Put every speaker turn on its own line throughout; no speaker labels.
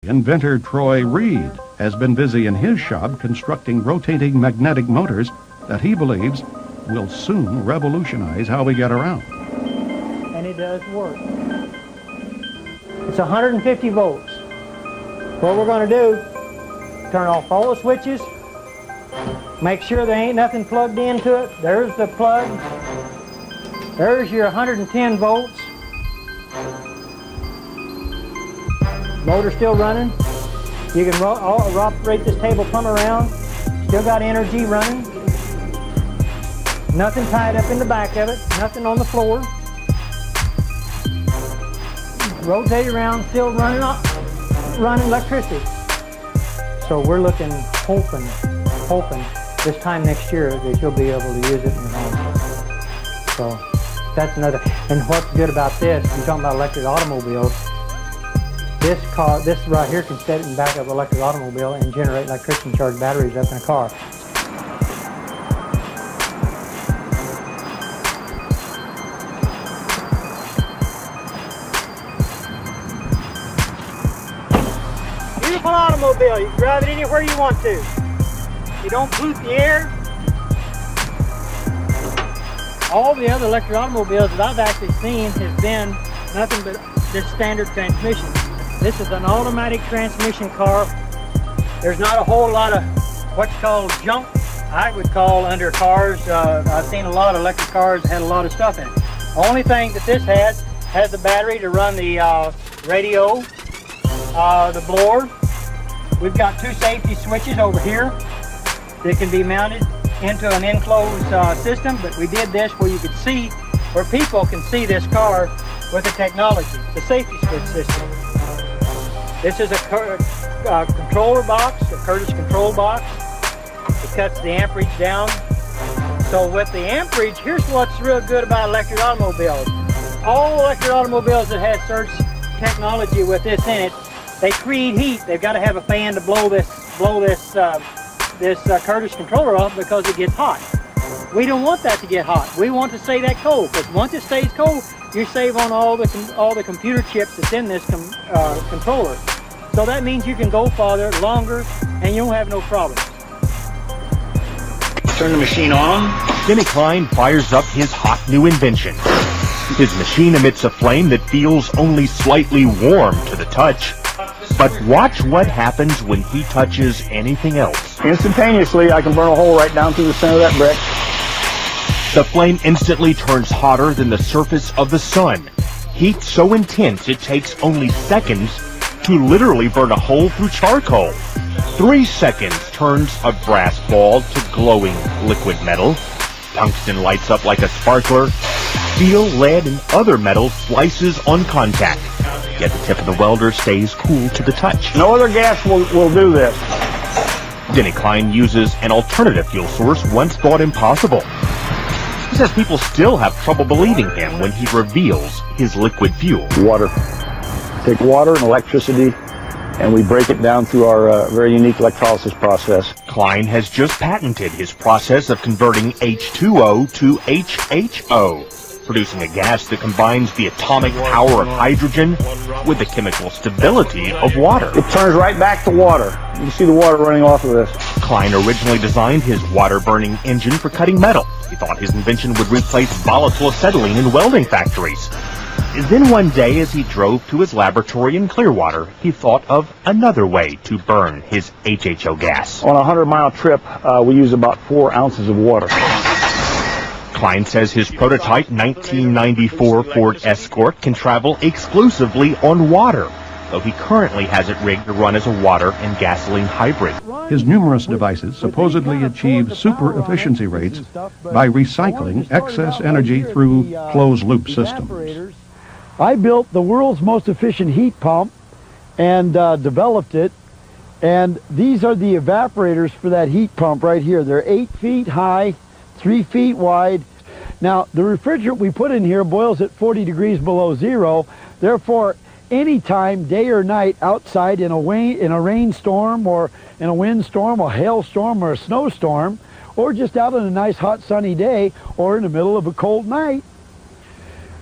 Inventor Troy Reed has been busy in his shop constructing rotating magnetic motors that he believes will soon revolutionize how we get around.
And it does work. It's 150 volts. What we're going to do, turn off all the switches, make sure there ain't nothing plugged into it. There's the plug. There's your 110 volts. Motor still running. You can operate this table plumb around. Still got energy running. Nothing tied up in the back of it. Nothing on the floor. Rotate around, still running electricity. So we're looking, hoping this time next year that you'll be able to use it in your home. So that's another. And what's good about this, you're talking about electric automobiles. This right here can set it in the back of an electric automobile and generate electricity and charge batteries up in a car. Beautiful automobile. You can drive it anywhere you want to. You don't pollute the air. All the other electric automobiles that I've actually seen has been nothing but this standard transmission. This is an automatic transmission car. There's not a whole lot of what's called junk, I would call, under cars. I've seen a lot of electric cars that had a lot of stuff in it. The only thing that this has the battery to run the radio, the blower. We've got two safety switches over here that can be mounted into an enclosed system, but we did this where you could see, where people can see this car with the technology. It's a safety switch system. This is a controller box, a Curtis control box. It cuts the amperage down. So with the amperage, here's what's real good about electric automobiles. All electric automobiles that have surge technology with this in it, they create heat. They've got to have a fan to blow this Curtis controller off because it gets hot. We don't want that to get hot. We want to stay that cold, because once it stays cold, you save on all the computer chips that's in this controller. So that means you can go farther, longer, and you don't have no problems.
Turn the machine on.
Denny Klein fires up his hot new invention. His machine emits a flame that feels only slightly warm to the touch. But watch what happens when he touches anything else.
Instantaneously, I can burn a hole right down through the center of that brick.
The flame instantly turns hotter than the surface of the sun. Heat so intense it takes only seconds to literally burn a hole through charcoal. 3 seconds turns a brass ball to glowing liquid metal. Tungsten lights up like a sparkler. Steel, lead, and other metal slices on contact. Yet the tip of the welder stays cool to the touch.
No other gas will do this.
Denny Klein uses an alternative fuel source once thought impossible. He says people still have trouble believing him when he reveals his liquid fuel.
Water. Take water and electricity, and we break it down through our very unique electrolysis process.
Klein has just patented his process of converting H2O to HHO, producing a gas that combines the atomic power of hydrogen with the chemical stability of water.
It turns right back to water. You can see the water running off of this.
Klein originally designed his water-burning engine for cutting metal. He thought his invention would replace volatile acetylene in welding factories. Then one day, as he drove to his laboratory in Clearwater, he thought of another way to burn his HHO gas.
On a 100-mile trip, we use about 4 ounces of water.
Klein says his prototype 1994 Ford Escort can travel exclusively on water, though he currently has it rigged to run as a water and gasoline hybrid.
His numerous devices supposedly achieve super efficiency rates by recycling excess energy through closed-loop systems.
I built the world's most efficient heat pump and developed it, and these are the evaporators for that heat pump right here. They're 8 feet high, 3 feet wide. Now, the refrigerant we put in here boils at 40 degrees below zero. Therefore, anytime, day or night, outside in a rainstorm or in a windstorm, a hailstorm or a snowstorm, or just out on a nice hot sunny day or in the middle of a cold night,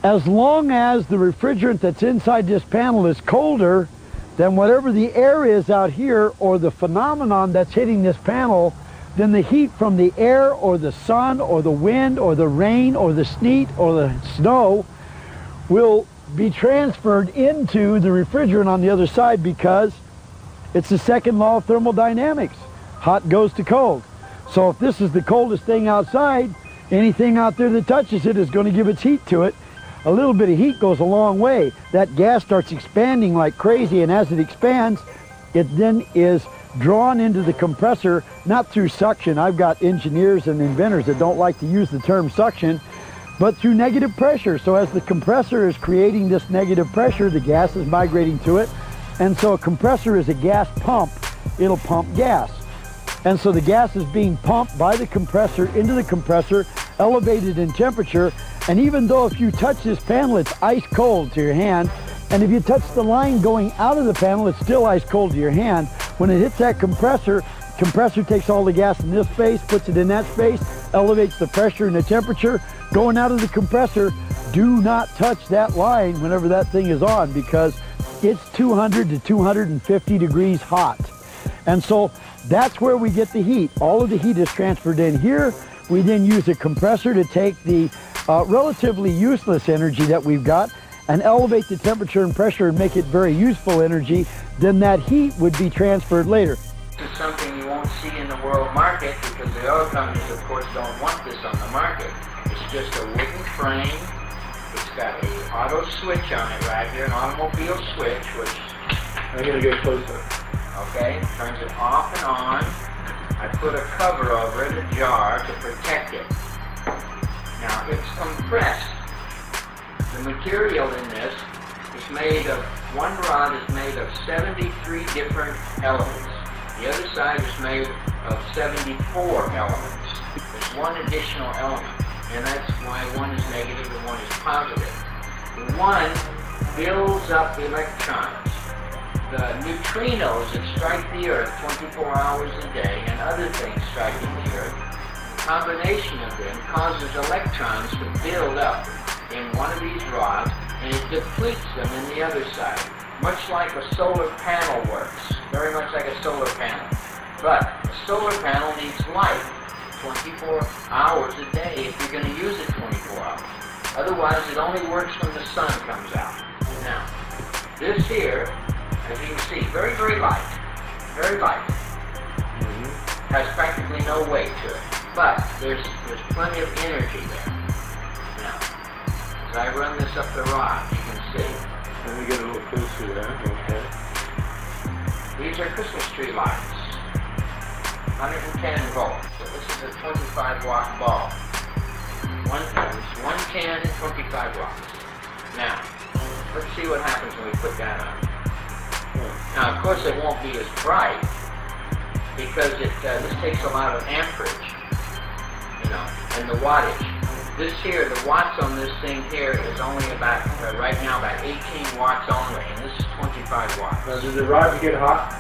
as long as the refrigerant that's inside this panel is colder then whatever the air is out here, or the phenomenon that's hitting this panel, then the heat from the air or the sun or the wind or the rain or the sleet or the snow will be transferred into the refrigerant on the other side, because it's the second law of thermodynamics. Hot goes to cold. So if this is the coldest thing outside, anything out there that touches it is going to give its heat to it. A little bit of heat goes a long way. That gas starts expanding like crazy, and as it expands, it then is drawn into the compressor, not through suction. I've got engineers and inventors that don't like to use the term suction, but through negative pressure. So as the compressor is creating this negative pressure, the gas is migrating to it. And so a compressor is a gas pump. It'll pump gas. And so the gas is being pumped by the compressor into the compressor, elevated in temperature. And even though if you touch this panel, it's ice cold to your hand, and if you touch the line going out of the panel, it's still ice cold to your hand. When it hits that compressor takes all the gas in this space, puts it in that space, elevates the pressure and the temperature. Going out of the compressor, do not touch that line whenever that thing is on, because it's 200 to 250 degrees hot. And so that's where we get the heat. All of the heat is transferred in here. We then use a compressor to take the relatively useless energy that we've got and elevate the temperature and pressure and make it very useful energy. Then that heat would be transferred later.
This is something you won't see in the world market, because the oil companies, of course, don't want this on the market. It's just a wooden frame. It's got an auto switch on it right here, an automobile switch, which
I'm going to get closer.
okay, turns it off and on. I put a cover over it, a jar, to protect it. Now, it's compressed. The material in this is made of, one rod is made of 73 different elements. The other side is made of 74 elements. There's one additional element, and that's why one is negative and one is positive. The one builds up electrons. The neutrinos that strike the Earth 24 hours a day, and other things striking the Earth, the combination of them causes electrons to build up in one of these rods, and it depletes them in the other side. Much like a solar panel works, very much like a solar panel. But a solar panel needs light 24 hours a day if you're going to use it 24 hours. Otherwise, it only works when the sun comes out. Now, this here, as you can see, very, very light. Very light. Has practically no weight to it. But there's plenty of energy there. Now, as I run this up the rod, you can see.
Let me get a little closer there. Okay.
These are Christmas tree lights. 110 volts. So this is a 25 watt bulb. 110 and 25 watts. Now, let's see what happens when we put that on. Now, of course, it won't be as bright, because this takes a lot of amperage, and the wattage. This here, the watts on this thing here is only about, right now, about 18 watts only, and this is 25 watts.
Now, does the rods get hot?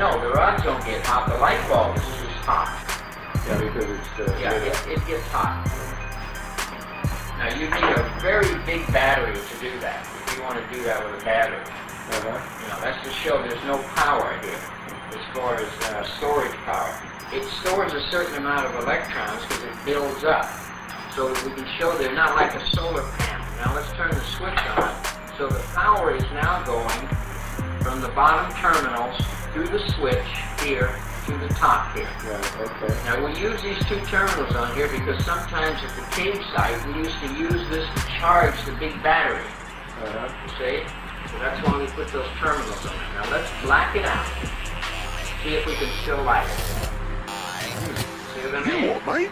No, the rods don't get hot. The light bulb is hot.
Yeah, because it's...
It gets hot. Now, you need a very big battery to do that, if you want to do that with a battery. That's to show there's no power here as far as storage power. It stores a certain amount of electrons because it builds up. So we can show they're not like a solar panel. Now let's turn the switch on. So the power is now going from the bottom terminals through the switch here to the top here.
Right, okay.
Now we use these two terminals on here because sometimes at the cave site we used to use this to charge the big battery. You see? So that's why we put those terminals on it. Now let's black it out. See if we can still light it. See what I mean?
Mate.